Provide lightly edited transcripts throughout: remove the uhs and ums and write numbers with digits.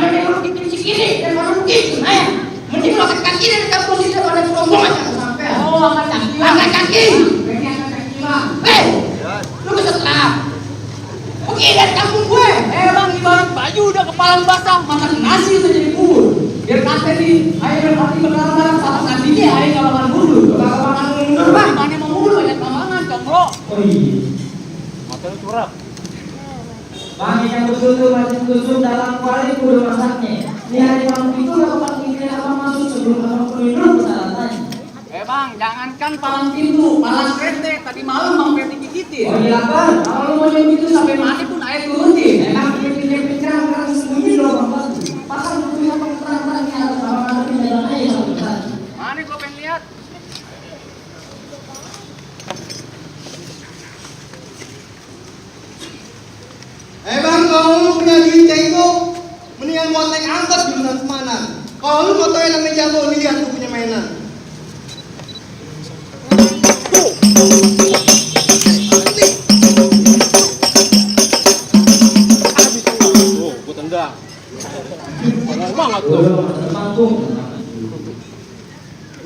mending lu bikin kiri daripada begitu, ayah. Mending lu angkat kaki daripada posisi daripada rombongan sampai. Oh, angkat kaki. Angkat kaki. Berarti angkat kaki bang. Lu bisa telat. Oke, dari kampung gue. Bang, ibarat baju udah kepalang basah, makan nasi udah jadi bubur. Biar kata nih, ayo nanti berlarang sama nantinya, ayo kalau makan bubur. Kalau makan bubur, bang, mana mau bubur banyak tambangan, conglo. Oh iya. Makan curap. Bang, yang betul-betul masih tusuk dalam kuali udah masaknya. Di hari kampung itu gak kepak pikiran apa masuk sebelum abang penuh persyaratannya. Bang, jangankan palang pintu, palang kretek. Tadi malam bang Ferdi gigitin. Oh iya bang, Kalau lu mau nyoba itu sampai mana pun air turutin. emang pinggir-pinggir karena sembunyi loh bang. Pasal bukunya perang-perangnya sama pinjaman aja sama kita. Mana gua pengen lihat. Bang, kalau lu punya duit kayak itu, mendingan mau naik angkot jurusan Semanan. Kalau lu mau tau yang namanya jago, nih lihat lu punya mainan. Tuh, gua tendang. Semangat tuh. Mampu.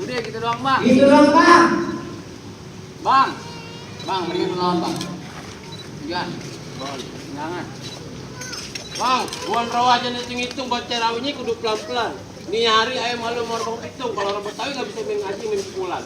Udah gitu doang bang. Gitu dong bang. Bang, mendingan lu lawan bang. Jangan. Jangan. Bang, buan rawa aja hitung-hitung baca rawinya kudu pelan-pelan. Ini hari ayam malu mau rebut hitung, kalau rebut tahu nggak bisa main ngaji main pukulan.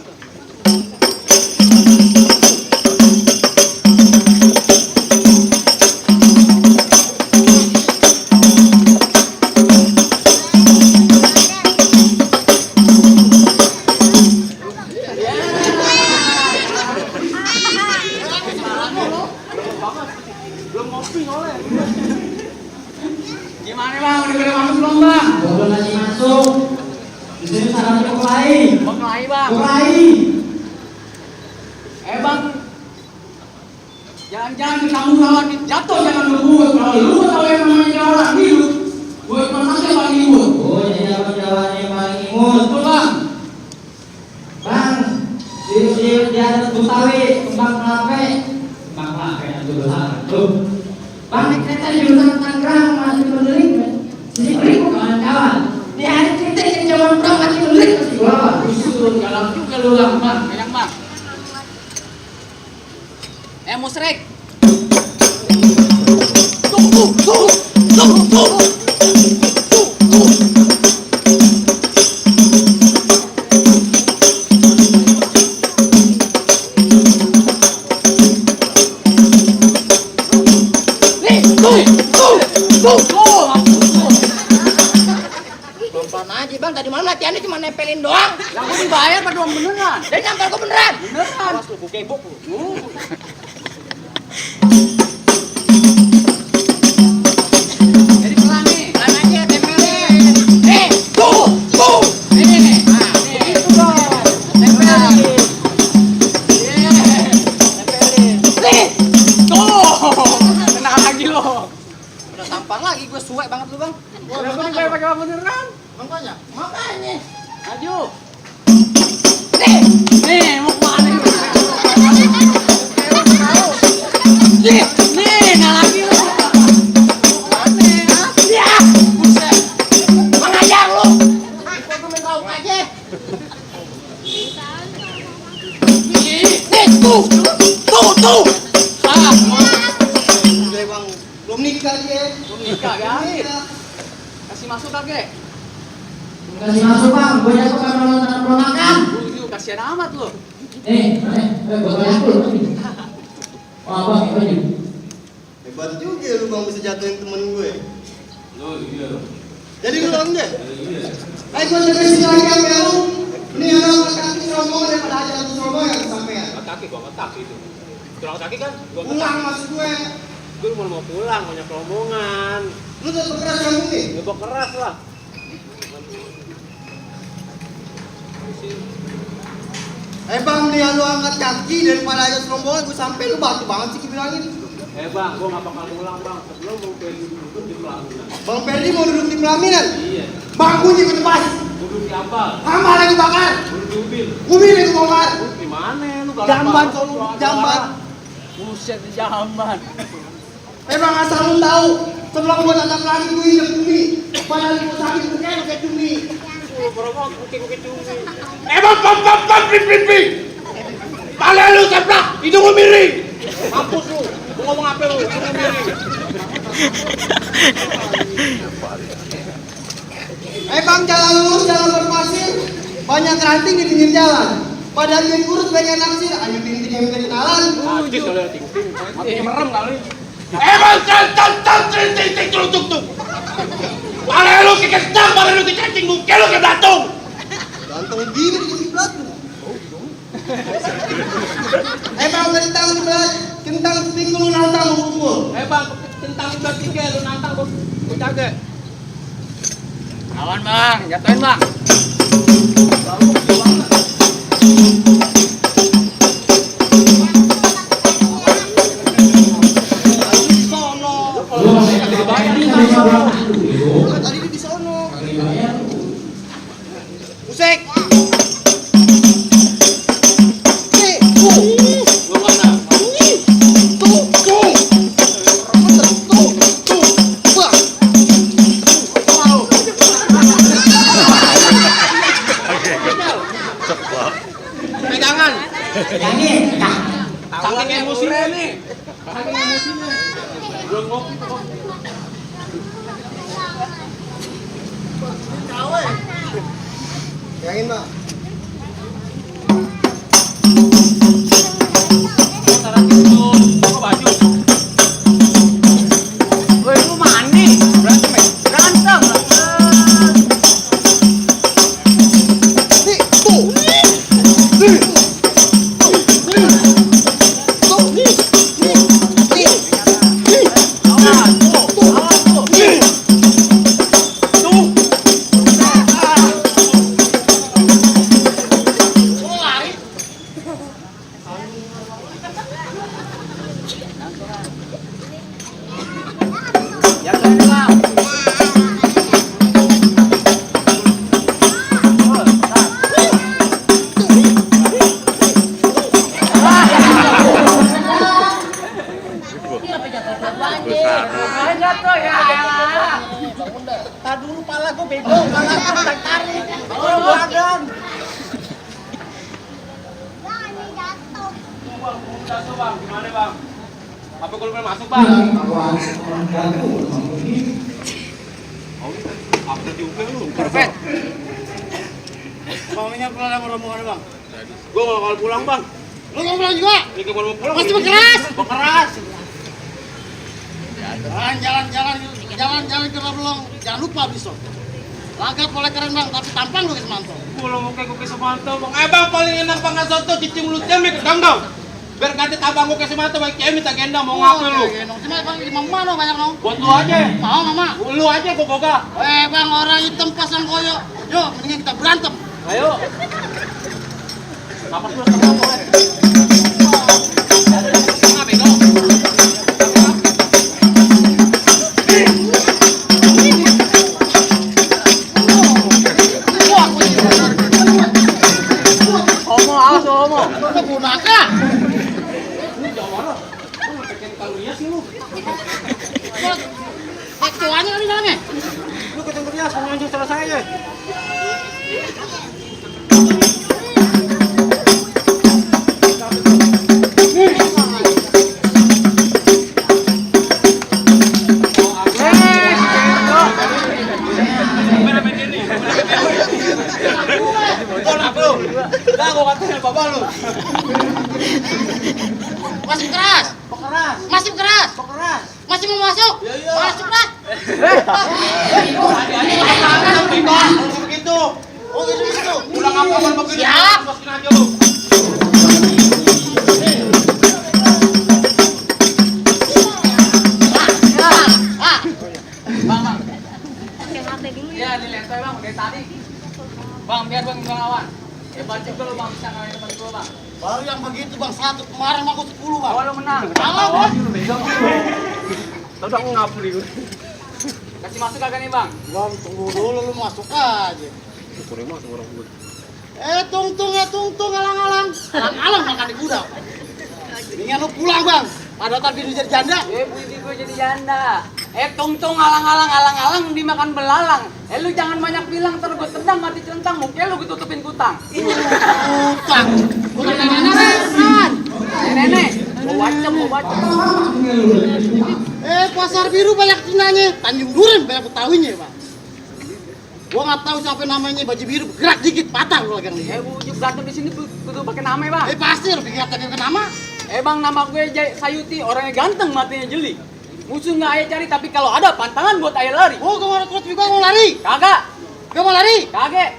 Belum ngopi oleh. Gimana bang? Udah masuk belum bang? Belum lagi masuk. Di sini sangat berkelahi. Berkelahi bang. Berkelahi. Bang, jangan-jangan kamu lawan jatuh jangan ngebut. Kalau lu tahu yang namanya jalan hidup, gue masaknya paling imut. Oh jadi apa jawabannya paling imut? Betul bang. Bang, di atas Butawi, kembang kelapa. Kembang kelapa yang dulu tuh. Bang, kita jurusan Tangerang masih mendelik. Jadi berikut kawan-kawan. Di hari kita yang zaman perang masih mendelik masih lawan. Usul dalam juga lu bang. Banyak bang. Musrek. Pelan aja bang, tadi malam latihannya cuma nempelin doang. Yang gue dibayar pada uang beneran. Dan nempel gue beneran. Beneran. Awas lu, gue kebok lu. Jadi pelan nih. Pelan aja tempelin. Tuh. Nih. Nah, nih. Itu dong. Tempelin. Nih. Tuh. Kena lagi lo. Udah tampang lagi, gue suwe banget lu bang. Udah gue dibayar pakai uang beneran. Makanya. Maju. Nih. Nih, mau kemana nih? Nih, nah lagi lo. Ya. Buset. Mengajar lu. Gua tuh main rauk aja. Nih, tuh. Ah, Udah bang, belum nikah dia. belum nikah ya. Kasih masuk kagak? Kasih masuk bang, gue jatuh karena nonton ponakan. Lu kasihan amat lo. Mana? Gue jatuh. Oh abang, ini. Hebat juga lu bang bisa jatuhin temen gue. Lo iya. Jadi lu bang deh. Gue sampai sini lagi sampai lu. Ini ada kaki rombongan daripada aja satu rombongan sampean. Kaki gua ngetak itu. Tulang kaki kan gua Pulang ngetak. maksud gue. Gue mau pulang, banyak rombongan. Lu tetap keras kamu nih. Ngebok keras lah. Bang, mendingan lu angkat kaki daripada aja rombongan. Gue sampai lu batu banget sih bilangin. Bang, gua nggak bakal pulang bang. Sebelum mau pergi duduk di pelaminan. Bang Ferdi mau duduk di pelaminan. Iya. Bang kunci ke depan. Duduk di ambal. Amal lagi bakar. Duduk di ubil. Ubil lagi bongkar. Duduk di mana lu? Jamban kalau jamban. Buset di jamban. Bang asal lu tahu, sebelum gua tatap lagi gue injek bumi. Padahal ibu sakit bukan kayak cumi. Bang, bang, pi. Pala lu seplak, hidung lu miring. Mampus lu. Lu ngomong apa lu? Hidung lu miring. Bang, jalan lurus, jalan berpasir. Banyak ranting di pinggir jalan. Padahal dia kurus banyak naksir. Ayo ting-ting yang minta kenalan. Anjir kalau ting-ting. Mati merem kali. Bang, can, ting-ting, tuk. Pala lu kekecam, pala lu kecacing, muka lu kebatung. Ganteng gini di belakang. Bang, kentang sepinggu lu nantang lu pukul. Bang, tentang udah 3 lu nantang gua caget. Lawan bang, jatuhin bang. Tadi di sono. Musik. Lu mana? Pegangan. Yang ini, Saking emosinya nih. Saking emosinya. Belum ngopi kok. Yangin, Bang. Woi, lu mani. Berantem. Tadi dulu pala gue bego, pala gue tarik. Badan. Jatuh bang, gimana bang? Apa kalau boleh masuk bang? Apa diukur lu? Perfect. Maunya pulang sama rombongan, Bang. Gua gak bakal pulang bang. Lu mau pulang juga? Ini gua mau pulang. Pasti berkeras. Berkeras. Jalan ke Belong. Jangan lupa besok. Lagap boleh keren, Bang, tapi tampang lu ke Semanto. Gua mau kayak ke Semanto bang. Bang paling enak pangan soto cicing mulutnya mik ganggang. Biar kata tabang gua ke Semanto baik kayak minta gendang mau ngapain lu? Cuma Bang di mama no banyak no. Buat lu aja. Mau mama. Lu aja gua boga. Bang, orang hitam pasang koyo. Yuk, mendingan kita berantem. Ayo. Kapan lu sama gua? Enggak bego. Homo, awas homo. Lu gunakan. Kecoanya kan di dalamnya. Lu ketemu dia semuanya selesai aja. Masih keras. Masih keras. Masih mau masuk. Masuklah. Begitu. Oh, gitu. Ulang apa-apa begini. Siap. Masukin aja lu. Bang. Ya, dilihat saya bang, dari tadi. Bang, biar bang lawan. Ya bancik dulu bang, bisa ngalahin teman gue bang. Baru yang begitu, Bang, 100 kemarin aku 10, Bang. Oh, lo menang. Kalah, Bang. Udah ngapul itu. Kasih masuk kagak nih bang? Bang, tunggu dulu lu masuk aja. Tungtung, alang-alang. Alang-alang makan di gudang. Mendingan lu pulang, Bang. Pada tadi jadi janda. Puisi gue jadi janda. Tungtung alang-alang dimakan belalang. Lu jangan banyak bilang, ntar gue tendang mati centang, muka lu ditutupin kutang. Utang. Bukan nenek. Nenek, mau baca. Pasar biru banyak tunanya. Tanjung Duren banyak betawinya, Pak. Gua nggak tahu siapa namanya, baju biru gerak dikit patah lu lagi nih. Bujuk berantem di sini kudu pakai nama ya, Bang. Pasti lu pikir pakai nama. Bang, nama gue Sayuti, orangnya ganteng, matinya jeli. Musuh nggak ayah cari, tapi kalau ada pantangan buat ayah lari. Oh, gua mau lari. Kagak. Gua mau lari. Kagak.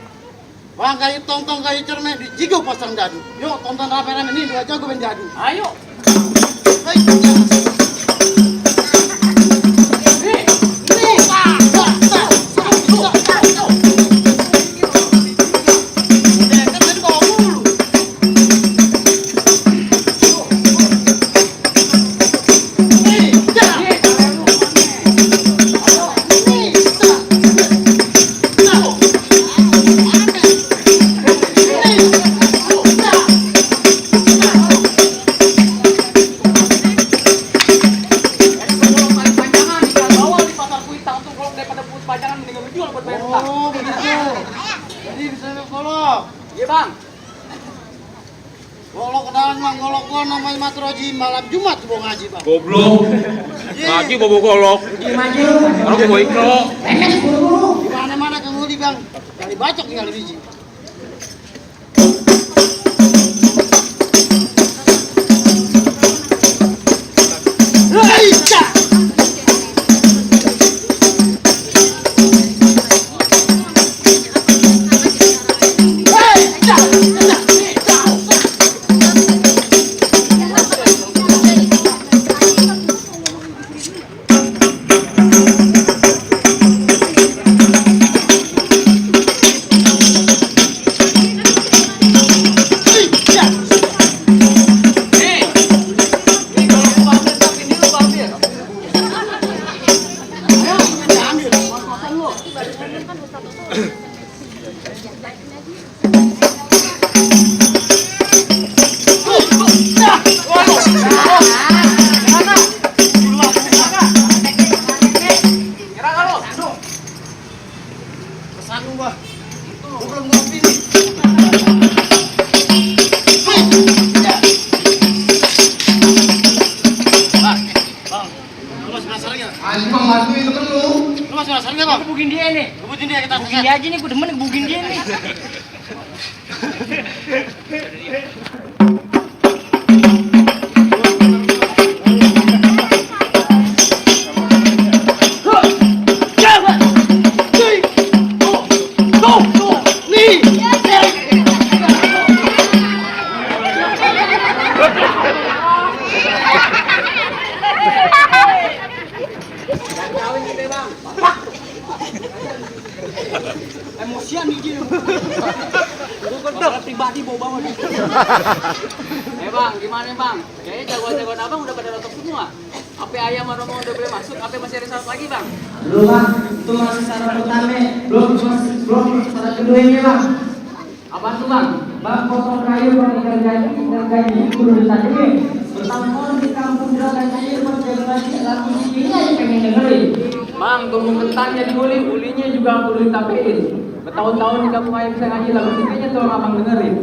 Bang, kayu tongtong kayu cermin di Jigo pasang dadu. Yuk, tonton rame-rame nih, dua jago main dadu. Ayo. Hei, malam Jumat mau ngaji, Bang. Goblok. Ngaji bobo golok. Diem aja lu. Orang mau ikro. Di mana-mana kamu di, Bang. Kali bacok tinggal di biji. Dia aja nih, gue demen ngebukin dia nih. Emosian nih dia. Gue pribadi bawa nih. Bang, gimana Bang? Kayaknya jagoan-jagoan abang udah pada rontok semua. Apa ayam sama Romo udah boleh masuk? Apa masih ada syarat lagi Bang? Belum Bang, itu masih syarat pertama. Belum syarat keduanya Bang. Apaan tuh Bang? Bang, potong kayu bang, ikan gaji kudu ditajami. Bertahun di kampung juragan air bang, jaga gaji laku ini aja pengen dengerin. Bang, tumbuh kentangnya diguli, ulinya juga kudu ditapein. Bertahun-tahun di kampung air bisa ngaji lagu sininya tuh abang dengerin.